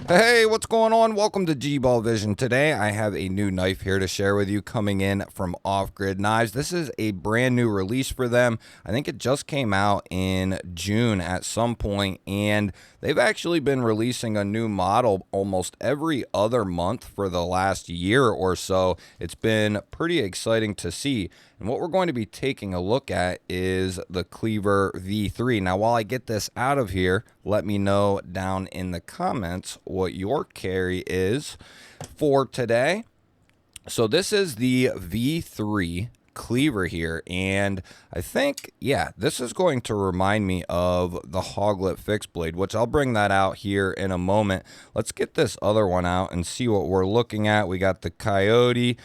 Hey, what's going on? Welcome to G-Ball Vision. Today I have a new knife here to share with you coming in from Off Grid Knives. This is a brand new release for them. I think it just came out in June at some point, and they've actually been releasing a new model almost every other month for the last year or so. It's been pretty exciting to see. And what we're going to be taking a look at is the Cleaver V3. Now, while I get this out of here, let me know down in the comments what your carry is for today. So this is the V3 Cleaver here, and I think, yeah, this is going to remind me of the Hoglet fixed blade, which I'll bring that out here in a moment. Let's get this other one out and see what we're looking at. We got the Coyote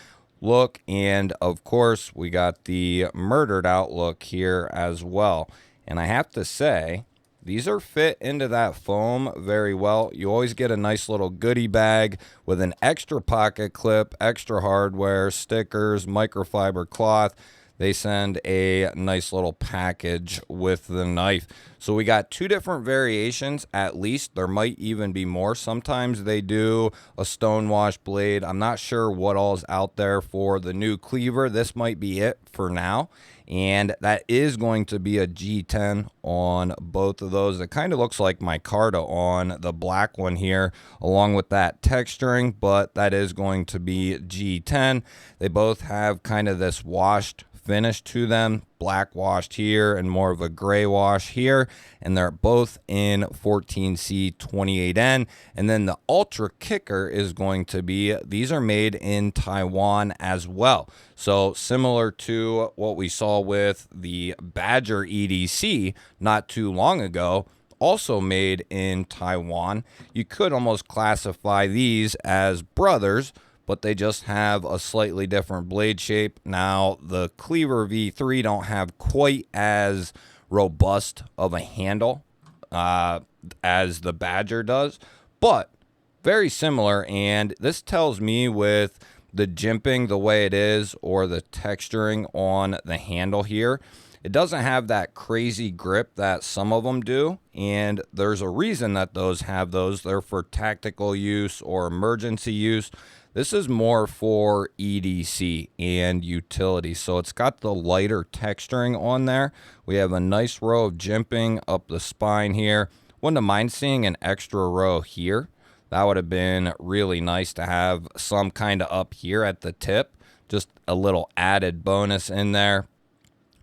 look, and of course we got the murdered out look here as well. And I have to say, these are fit into that foam very well. You always get a nice little goodie bag with an extra pocket clip, extra hardware, stickers, microfiber cloth. They send a nice little package with the knife. So we got two different variations, at least. There might even be more. Sometimes they do a stonewash blade. I'm not sure what all is out there for the new Cleaver. This might be it for now. And that is going to be a G10 on both of those. It kind of looks like micarta on the black one here, along with that texturing, but that is going to be G10. They both have kind of this washed finish to them, black washed here and more of a gray wash here, and they're both in 14C 28N. And then the ultra kicker is going to be, these are made in Taiwan as well. So similar to what we saw with the Badger EDC not too long ago, also made in Taiwan. You could almost classify these as brothers, but they just have a slightly different blade shape. Now, the Cleaver V3 don't have quite as robust of a handle as the Badger does, but very similar. And this tells me with the jimping the way it is, or the texturing on the handle here, it doesn't have that crazy grip that some of them do, and there's a reason that those have those. They're for tactical use or emergency use. This is more for EDC and utility. So it's got the lighter texturing on there. We have a nice row of jimping up the spine here. Wouldn't mind seeing an extra row here. That would have been really nice to have some kind of up here at the tip. Just a little added bonus in there.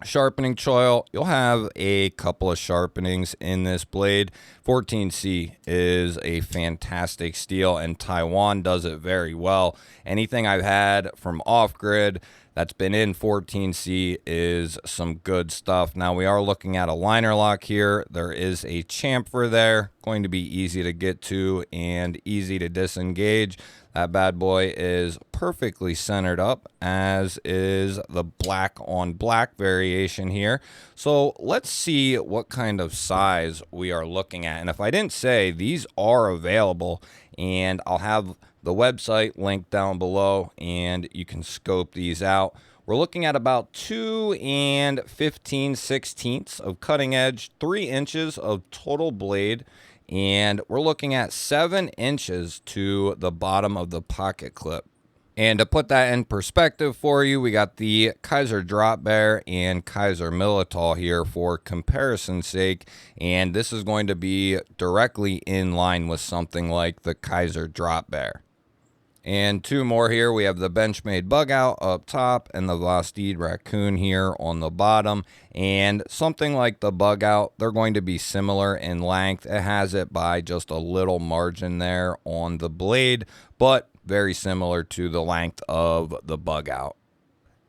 Sharpening choil, you'll have a couple of sharpenings in this blade. 14C is a fantastic steel, and Taiwan does it very well. Anything I've had from Off Grid that's been in 14C is some good stuff. Now, we are looking at a liner lock here. There is a chamfer there, going to be easy to get to and easy to disengage. That bad boy is perfectly centered up, as is the black on black variation here. So let's see what kind of size we are looking at. And if I didn't say, these are available, and I'll have the website linked down below, and you can scope these out. We're looking at about 2 15/16 of cutting edge, 3 inches of total blade, and we're looking at 7 inches to the bottom of the pocket clip. And to put that in perspective for you, we got the Kaiser Drop Bear and Kaiser Militol here for comparison's sake. And this is going to be directly in line with something like the Kaiser Drop Bear. And 2 more here. We have the Benchmade Bug Out up top and the Vostede Raccoon here on the bottom. And something like the Bug Out, they're going to be similar in length. It has it by just a little margin there on the blade, but very similar to the length of the Bug Out.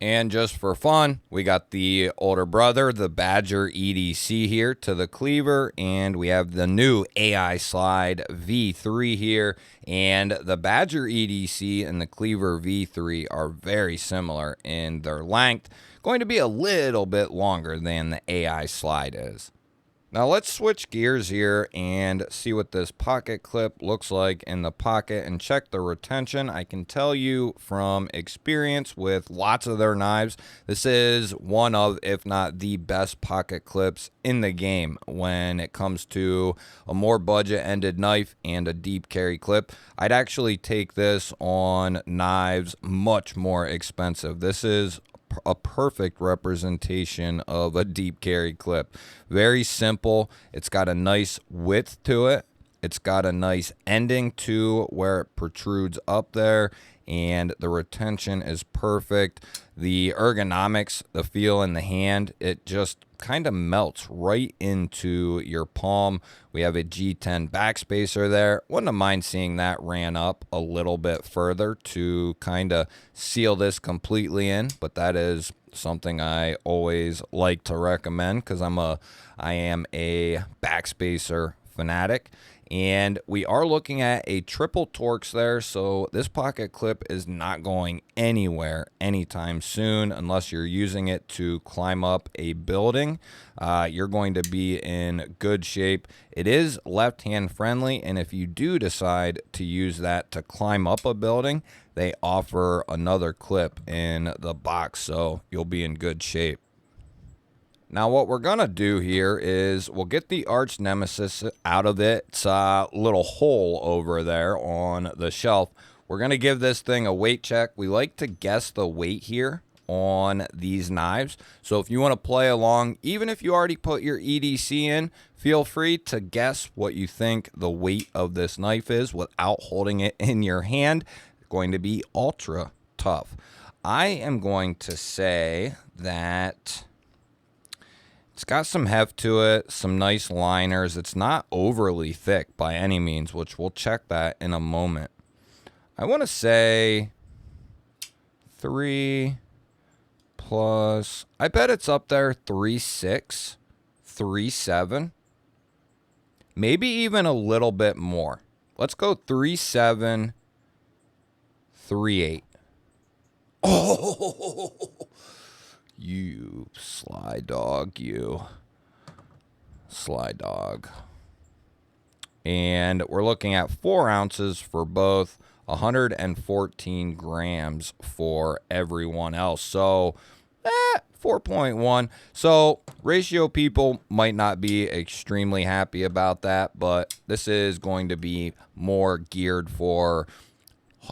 And just for fun, we got the older brother, the Badger EDC here to the Cleaver, and we have the new AI Slide V3 here. And the Badger EDC and the Cleaver V3 are very similar in their length, going to be a little bit longer than the AI Slide is. Now let's switch gears here and see what this pocket clip looks like in the pocket and check the retention. I can tell you from experience with lots of their knives, this is one of, if not the best pocket clips in the game when it comes to a more budget-ended knife and a deep carry clip. I'd actually take this on knives much more expensive. This is a perfect representation of a deep carry clip. Very simple. It's got a nice width to it. It's got a nice ending to where it protrudes up there, and the retention is perfect. The ergonomics, the feel in the hand, it just kind of melts right into your palm. We have a G10 backspacer there. Wouldn't have mind seeing that ran up a little bit further to kind of seal this completely in, but that is something I always like to recommend because I am a backspacer fanatic. And we are looking at a triple Torx there, so this pocket clip is not going anywhere anytime soon unless you're using it to climb up a building. You're going to be in good shape. It is left-hand friendly, and if you do decide to use that to climb up a building, they offer another clip in the box, so you'll be in good shape. Now what we're going to do here is we'll get the arch nemesis out of its little hole over there on the shelf. We're going to give this thing a weight check. We like to guess the weight here on these knives. So if you want to play along, even if you already put your EDC in, feel free to guess what you think the weight of this knife is without holding it in your hand. It's going to be ultra tough. I am going to say that it's got some heft to it, some nice liners. It's not overly thick by any means, which we'll check that in a moment. I want to say 3 plus, I bet it's up there 3.6, 3.7, maybe even a little bit more. Let's go 3.7, 3.8. Oh! You sly dog, you sly dog. And we're looking at 4 ounces for both, 114 grams for everyone else. So 4.1. So ratio people might not be extremely happy about that, but this is going to be more geared for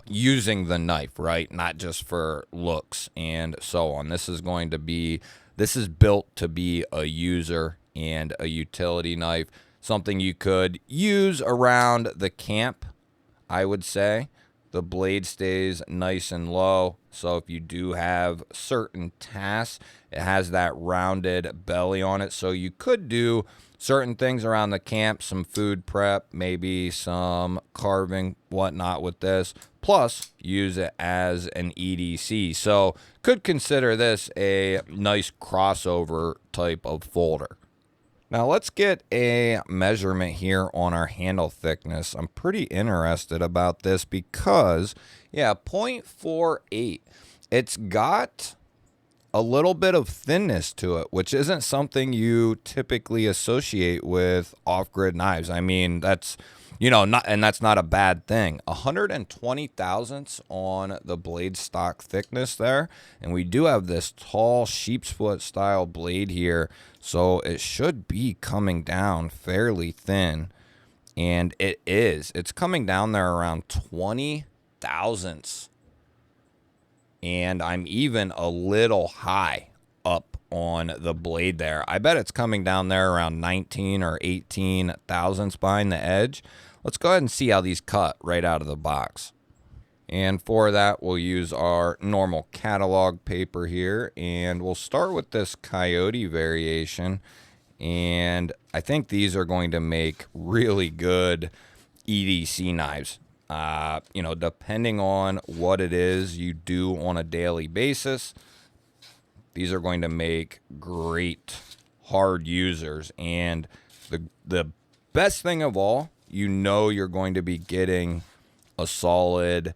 using the knife, right? Not just for looks and so on. This is built to be a user and a utility knife, something you could use around the camp, I would say. The blade stays nice and low, so if you do have certain tasks, it has that rounded belly on it, so you could do certain things around the camp, some food prep, maybe some carving, whatnot with this, plus use it as an EDC. So could consider this a nice crossover type of folder. Now let's get a measurement here on our handle thickness. I'm pretty interested about this because, yeah, 0.48. It's got a little bit of thinness to it, which isn't something you typically associate with off-grid knives. I mean, that's, that's not a bad thing. 120 thousandths on the blade stock thickness there. And we do have this tall sheep's foot style blade here. So it should be coming down fairly thin. And it is. It's coming down there around 20 thousandths. And I'm even a little high up on the blade there. I bet it's coming down there around 19 or 18 thousandths behind the edge. Let's go ahead and see how these cut right out of the box. And for that, we'll use our normal catalog paper here. And we'll start with this Coyote variation. And I think these are going to make really good EDC knives. Depending on what it is you do on a daily basis, these are going to make great hard users. And the best thing of all, you're going to be getting a solid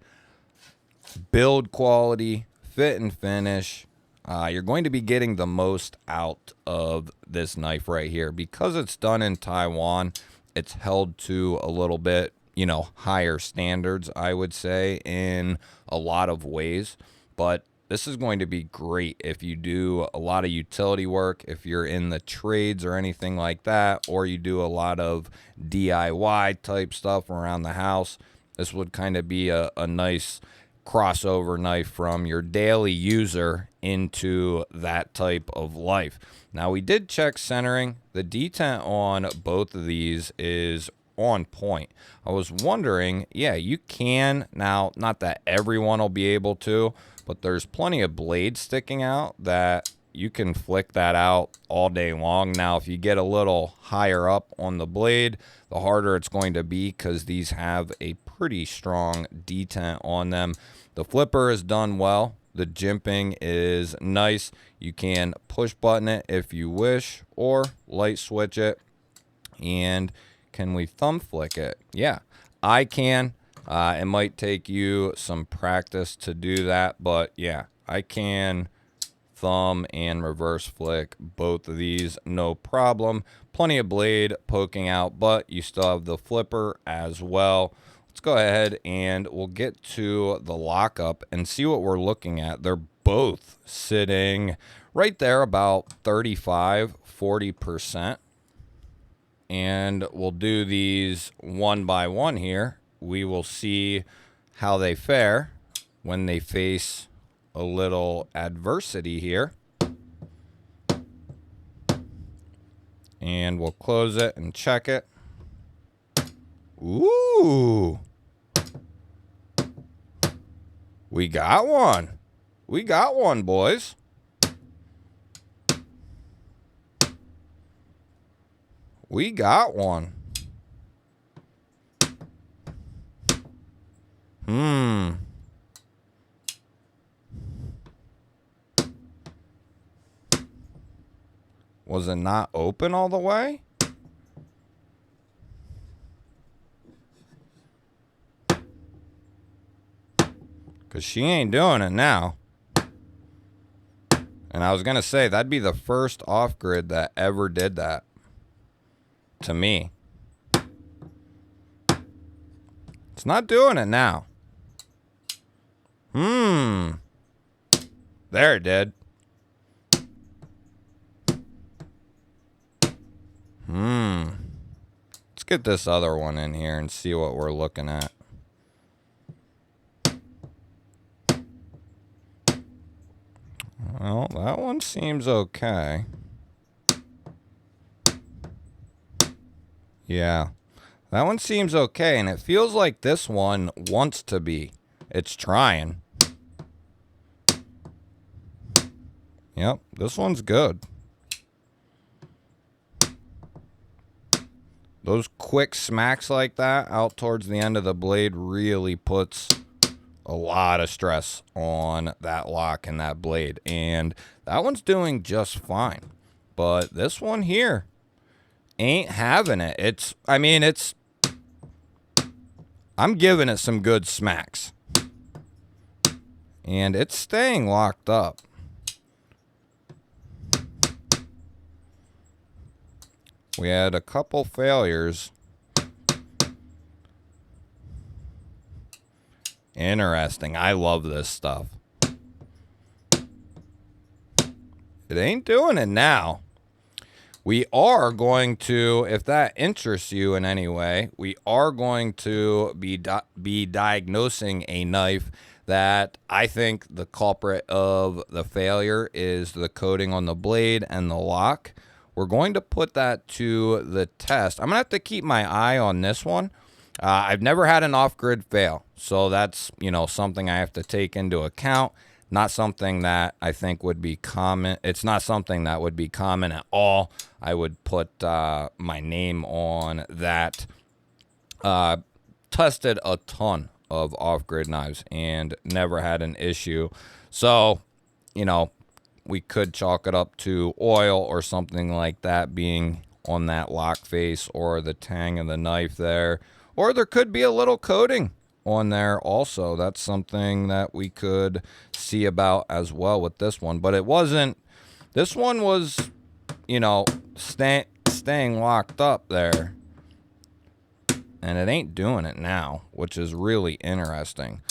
build quality, fit and finish, you're going to be getting the most out of this knife right here. Because it's done in Taiwan, it's held to a little bit, you know, higher standards, I would say, in a lot of ways. But this is going to be great if you do a lot of utility work, if you're in the trades or anything like that, or you do a lot of DIY type stuff around the house. This would kind of be a nice crossover knife from your daily user into that type of life. Now, we did check centering. The detent on both of these is on point. I was wondering, yeah, you can. Now, not that everyone will be able to, but there's plenty of blade sticking out that you can flick that out all day long. Now, if you get a little higher up on the blade, the harder it's going to be because these have a pretty strong detent on them. The flipper is done well. The jimping is nice. You can push button it if you wish, or light switch it. And can we thumb flick it? Yeah, I can. It might take you some practice to do that, but yeah, I can thumb and reverse flick both of these, no problem. Plenty of blade poking out, but you still have the flipper as well. Let's go ahead and we'll get to the lockup and see what we're looking at. They're both sitting right there about 35–40%. And we'll do these one by one here. We will see how they fare when they face a little adversity here. And we'll close it and check it. Ooh. We got one. We got one, boys. We got one. Was it not open all the way? Because she ain't doing it now. And I was going to say, that'd be the first off-grid that ever did that to me. It's not doing it now. There it did. Let's get this other one in here and see what we're looking at. Well, that one seems okay. Yeah, that one seems okay, and it feels like this one wants to be. It's trying. Yep, this one's good. Those quick smacks like that out towards the end of the blade really puts a lot of stress on that lock and that blade. And that one's doing just fine. But this one here ain't having it. I'm giving it some good smacks. And it's staying locked up. We had a couple failures. Interesting. I love this stuff. It ain't doing it now. We are going to, if that interests you in any way, we are going to be diagnosing a knife that I think the culprit of the failure is the coating on the blade and the lock. We're going to put that to the test. I'm going to have to keep my eye on this one. I've never had an off-grid fail, so that's, something I have to take into account. Not something that I think would be common. It's not something that would be common at all. I would put my name on that. Tested a ton of off-grid knives and never had an issue. So, we could chalk it up to oil or something like that being on that lock face or the tang of the knife there. Or there could be a little coating on there also. That's something that we could see about as well with this one. But it wasn't, this one was, you know, staying locked up there. And it ain't doing it now, which is really interesting.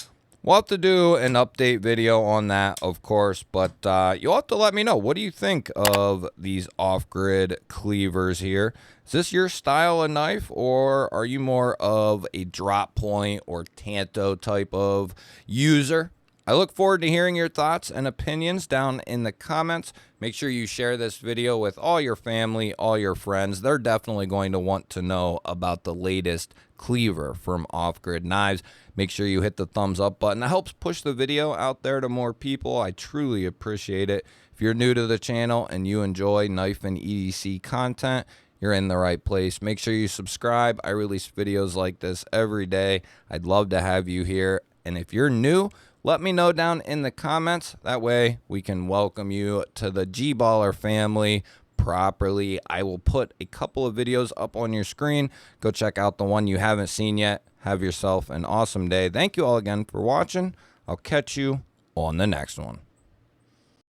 We'll have to do an update video on that, of course, but you'll have to let me know. What do you think of these off-grid cleavers here? Is this your style of knife, or are you more of a drop point or tanto type of user? I look forward to hearing your thoughts and opinions down in the comments. Make sure you share this video with all your family, all your friends. They're definitely going to want to know about the latest cleaver from Off-Grid Knives. Make sure you hit the thumbs up button. It helps push the video out there to more people. I truly appreciate it. If you're new to the channel and you enjoy knife and EDC content, you're in the right place. Make sure you subscribe. I release videos like this every day. I'd love to have you here. And if you're new, let me know down in the comments. That way we can welcome you to the G-Baller family properly. I will put a couple of videos up on your screen. Go check out the one you haven't seen yet. Have yourself an awesome day. Thank you all again for watching. I'll catch you on the next one.